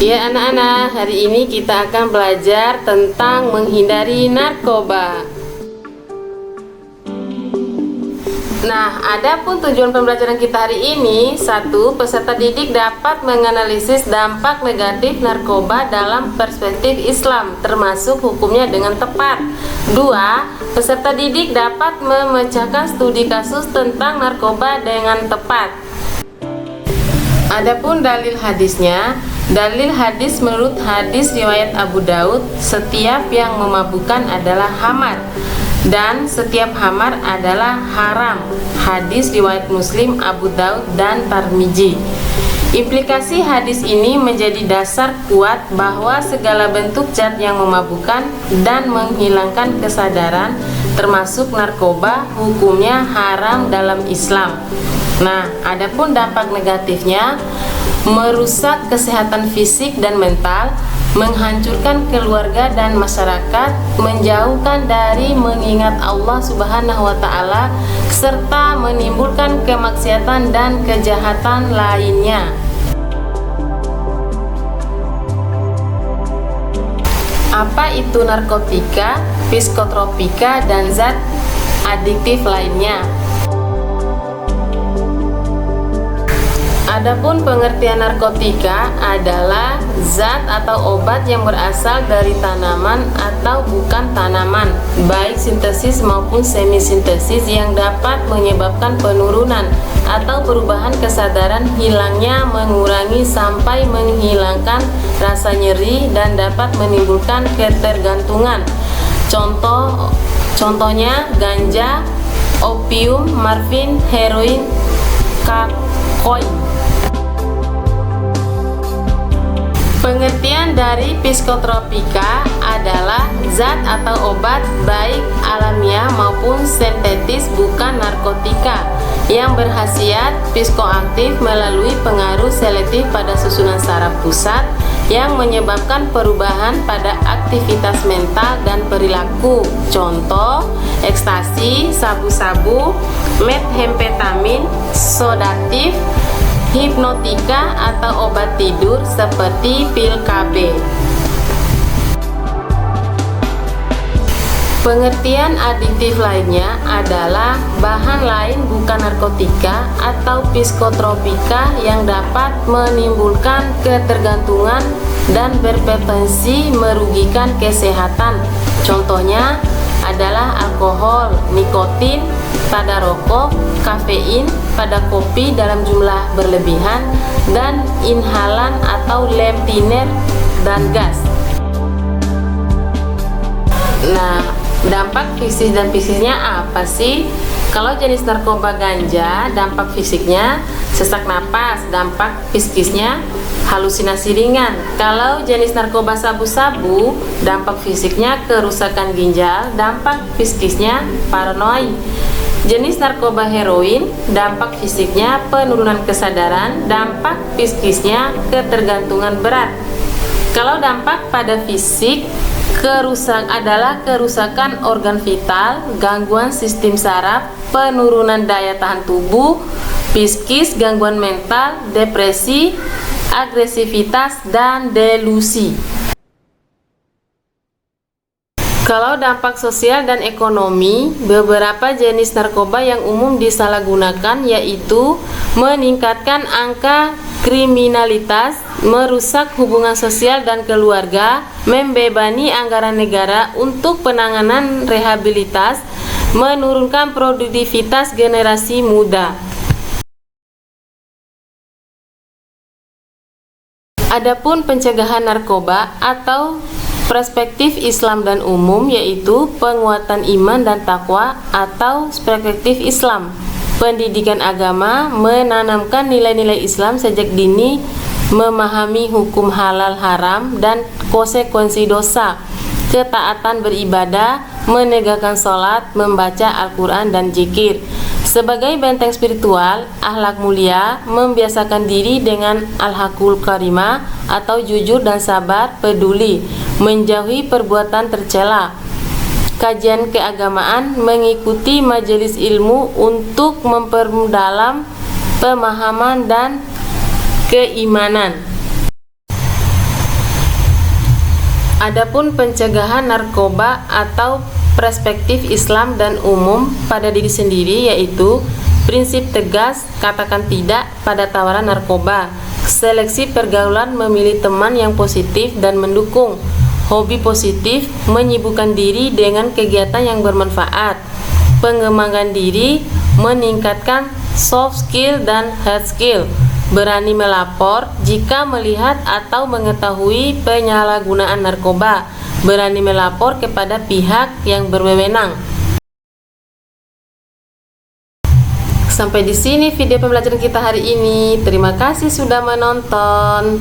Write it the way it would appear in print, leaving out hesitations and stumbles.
Ya anak-anak, hari ini kita akan belajar tentang menghindari narkoba. Nah, adapun tujuan pembelajaran kita hari ini: 1. Peserta didik dapat menganalisis dampak negatif narkoba dalam perspektif Islam, termasuk hukumnya dengan tepat. 2. Peserta didik dapat memecahkan studi kasus tentang narkoba dengan tepat. Adapun dalil hadisnya, dalil hadis menurut hadis riwayat Abu Daud, setiap yang memabukkan adalah hamar dan setiap hamar adalah haram. Hadis riwayat Muslim, Abu Daud, dan Tirmidzi. Implikasi hadis ini menjadi dasar kuat bahwa segala bentuk zat yang memabukkan dan menghilangkan kesadaran, termasuk narkoba, hukumnya haram dalam Islam. Nah, adapun dampak negatifnya: merusak kesehatan fisik dan mental, menghancurkan keluarga dan masyarakat, menjauhkan dari mengingat Allah Subhanahu wa Ta'ala, serta menimbulkan kemaksiatan dan kejahatan lainnya. Apa itu narkotika, psikotropika, dan zat adiktif lainnya? Adapun pengertian narkotika adalah zat atau obat yang berasal dari tanaman atau bukan tanaman, baik sintesis maupun semi-sintesis, yang dapat menyebabkan penurunan atau perubahan kesadaran, hilangnya, mengurangi sampai menghilangkan rasa nyeri, dan dapat menimbulkan ketergantungan. Contohnya ganja, opium, morfin, heroin, kokain. Pengertian dari psikotropika adalah zat atau obat baik alamiah maupun sintetis bukan narkotika yang berkhasiat psikoaktif melalui pengaruh selektif pada susunan saraf pusat yang menyebabkan perubahan pada aktivitas mental dan perilaku. Contoh: ekstasi, sabu-sabu, methamphetamine, sedatif, hipnotika, atau obat tidur seperti pil KB. Pengertian adiktif lainnya adalah bahan lain bukan narkotika atau psikotropika yang dapat menimbulkan ketergantungan dan berpotensi merugikan kesehatan. Contohnya adalah alkohol, nikotin pada rokok, kafein pada kopi dalam jumlah berlebihan, dan inhalan atau lem thinner dan gas. Nah, dampak fisik dan psikisnya apa sih? Kalau jenis narkoba ganja, dampak fisiknya sesak napas, dampak psikisnya halusinasi ringan. Kalau jenis narkoba sabu-sabu, dampak fisiknya kerusakan ginjal, dampak psikisnya paranoid. Jenis narkoba heroin, dampak fisiknya penurunan kesadaran, dampak psikisnya ketergantungan berat. Kalau dampak pada fisik, adalah kerusakan organ vital, gangguan sistem saraf, penurunan daya tahan tubuh, psikis, gangguan mental, depresi, agresivitas, dan delusi. Kalau dampak sosial dan ekonomi, beberapa jenis narkoba yang umum disalahgunakan yaitu meningkatkan angka kriminalitas, merusak hubungan sosial dan keluarga, membebani anggaran negara untuk penanganan rehabilitas, menurunkan produktivitas generasi muda. Adapun pencegahan narkoba atau perspektif Islam dan umum yaitu penguatan iman dan takwa atau perspektif Islam. Pendidikan agama menanamkan nilai-nilai Islam sejak dini, memahami hukum halal haram dan konsekuensi dosa, ketaatan beribadah, menegakkan sholat, membaca Al-Quran dan zikir. Sebagai benteng spiritual, akhlak mulia, membiasakan diri dengan al-haqul karimah atau jujur dan sabar, peduli, menjauhi perbuatan tercela. Kajian keagamaan, mengikuti majelis ilmu untuk memperdalam pemahaman dan keimanan. Adapun pencegahan narkoba atau perspektif Islam dan umum pada diri sendiri, yaitu prinsip tegas, katakan tidak pada tawaran narkoba, seleksi pergaulan, memilih teman yang positif dan mendukung, hobi positif, menyibukkan diri dengan kegiatan yang bermanfaat, pengembangan diri, meningkatkan soft skill dan hard skill, berani melapor jika melihat atau mengetahui penyalahgunaan narkoba, berani melapor kepada pihak yang berwenang. Sampai di sini video pembelajaran kita hari ini. Terima kasih sudah menonton.